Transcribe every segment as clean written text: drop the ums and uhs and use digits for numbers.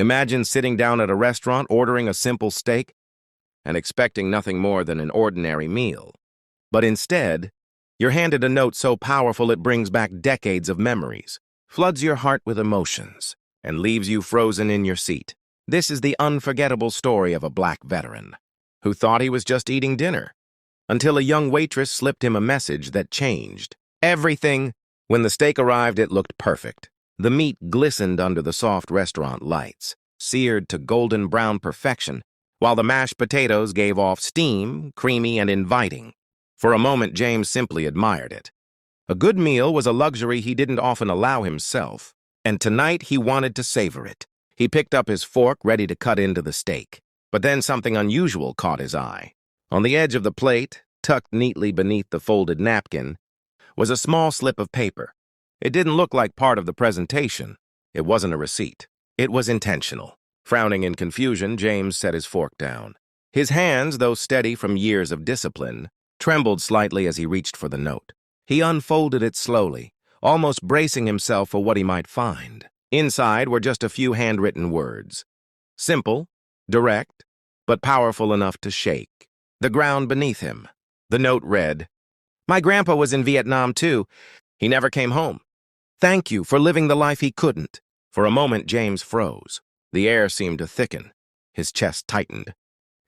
Imagine sitting down at a restaurant, ordering a simple steak, and expecting nothing more than an ordinary meal. But instead, you're handed a note so powerful it brings back decades of memories, floods your heart with emotions, and leaves you frozen in your seat. This is the unforgettable story of a black veteran who thought he was just eating dinner, until a young waitress slipped him a message that changed everything. When the steak arrived, it looked perfect. The meat glistened under the soft restaurant lights, seared to golden brown perfection, while the mashed potatoes gave off steam, creamy and inviting. For a moment, James simply admired it. A good meal was a luxury he didn't often allow himself, and tonight he wanted to savor it. He picked up his fork, ready to cut into the steak. But then something unusual caught his eye. On the edge of the plate, tucked neatly beneath the folded napkin, was a small slip of paper. It didn't look like part of the presentation. It wasn't a receipt. It was intentional. Frowning in confusion, James set his fork down. His hands, though steady from years of discipline, trembled slightly as he reached for the note. He unfolded it slowly, almost bracing himself for what he might find. Inside were just a few handwritten words. Simple, direct, but powerful enough to shake the ground beneath him. The note read, "My grandpa was in Vietnam too. He never came home. Thank you for living the life he couldn't." For a moment, James froze. The air seemed to thicken. His chest tightened,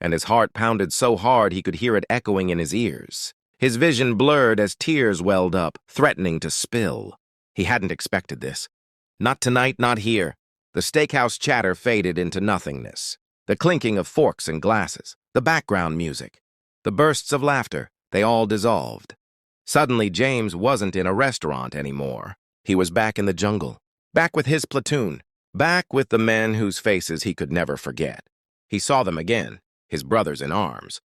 and his heart pounded so hard he could hear it echoing in his ears. His vision blurred as tears welled up, threatening to spill. He hadn't expected this. Not tonight, not here. The steakhouse chatter faded into nothingness. The clinking of forks and glasses, the background music, the bursts of laughter, they all dissolved. Suddenly, James wasn't in a restaurant anymore. He was back in the jungle, back with his platoon, back with the men whose faces he could never forget. He saw them again, his brothers in arms.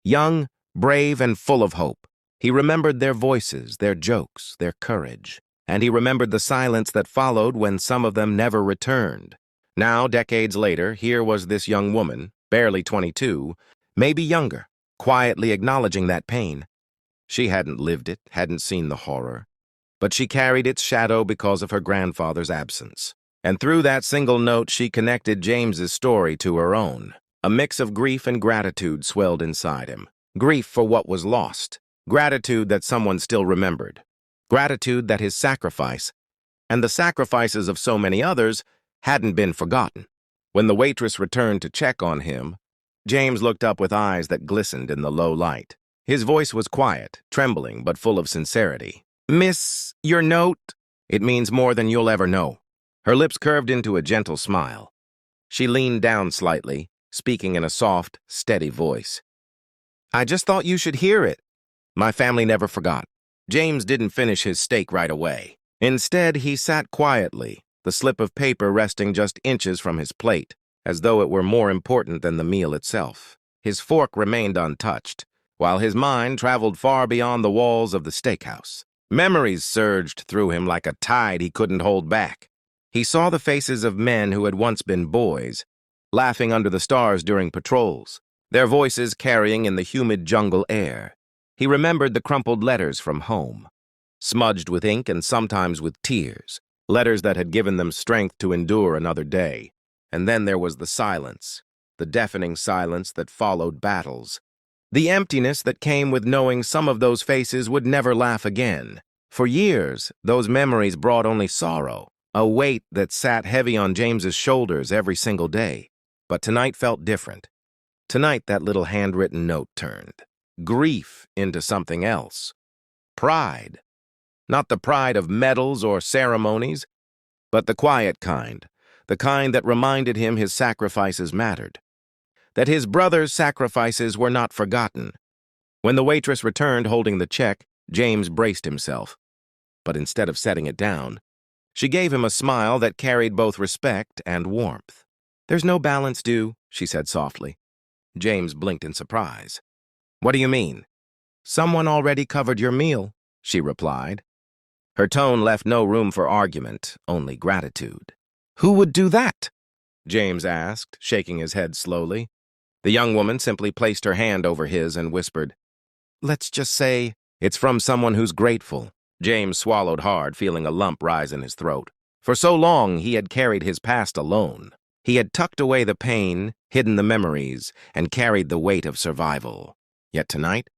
Young, brave, and full of hope. He remembered their voices, their jokes, their courage. And he remembered the silence that followed when some of them never returned. Now, decades later, here was this young woman, barely 22, maybe younger, quietly acknowledging that pain. She hadn't lived it, hadn't seen the horror, but she carried its shadow because of her grandfather's absence. And through that single note, she connected James's story to her own. A mix of grief and gratitude swelled inside him. Grief for what was lost, gratitude that someone still remembered, gratitude that his sacrifice, and the sacrifices of so many others, hadn't been forgotten. When the waitress returned to check on him, James looked up with eyes that glistened in the low light. His voice was quiet, trembling, but full of sincerity. "Miss, your note? It means more than you'll ever know." Her lips curved into a gentle smile. She leaned down slightly, speaking in a soft, steady voice. "I just thought you should hear it. My family never forgot." James didn't finish his steak right away. Instead, he sat quietly, the slip of paper resting just inches from his plate, as though it were more important than the meal itself. His fork remained untouched, while his mind traveled far beyond the walls of the steakhouse. Memories surged through him like a tide he couldn't hold back. He saw the faces of men who had once been boys, laughing under the stars during patrols, their voices carrying in the humid jungle air. He remembered the crumpled letters from home, smudged with ink and sometimes with tears, letters that had given them strength to endure another day. And then there was the silence, the deafening silence that followed battles, the emptiness that came with knowing some of those faces would never laugh again. For years, those memories brought only sorrow, a weight that sat heavy on James's shoulders every single day. But tonight felt different. Tonight, that little handwritten note turned grief into something else. Pride. Not the pride of medals or ceremonies, but the quiet kind, the kind that reminded him his sacrifices mattered, that his brother's sacrifices were not forgotten. When the waitress returned holding the check, James braced himself. But instead of setting it down, she gave him a smile that carried both respect and warmth. "There's no balance due," she said softly. James blinked in surprise. "What do you mean?" "Someone already covered your meal," she replied. Her tone left no room for argument, only gratitude. "Who would do that?" James asked, shaking his head slowly. The young woman simply placed her hand over his and whispered, "Let's just say it's from someone who's grateful." James swallowed hard, feeling a lump rise in his throat. For so long, he had carried his past alone. He had tucked away the pain, hidden the memories, and carried the weight of survival. Yet tonight,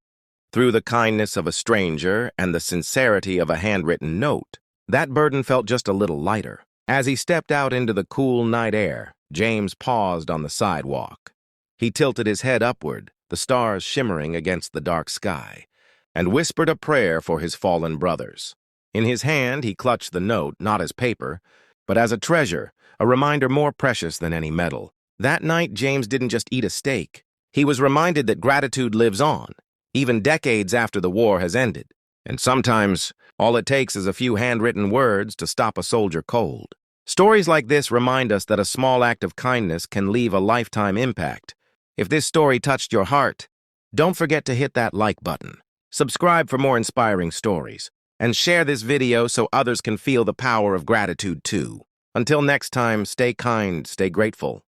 through the kindness of a stranger and the sincerity of a handwritten note, that burden felt just a little lighter. As he stepped out into the cool night air, James paused on the sidewalk. He tilted his head upward, the stars shimmering against the dark sky, and whispered a prayer for his fallen brothers. In his hand, he clutched the note, not as paper, but as a treasure, a reminder more precious than any metal. That night, James didn't just eat a steak. He was reminded that gratitude lives on, even decades after the war has ended. And sometimes, all it takes is a few handwritten words to stop a soldier cold. Stories like this remind us that a small act of kindness can leave a lifetime impact. If this story touched your heart, don't forget to hit that like button. Subscribe for more inspiring stories, and share this video so others can feel the power of gratitude too. Until next time, stay kind, stay grateful.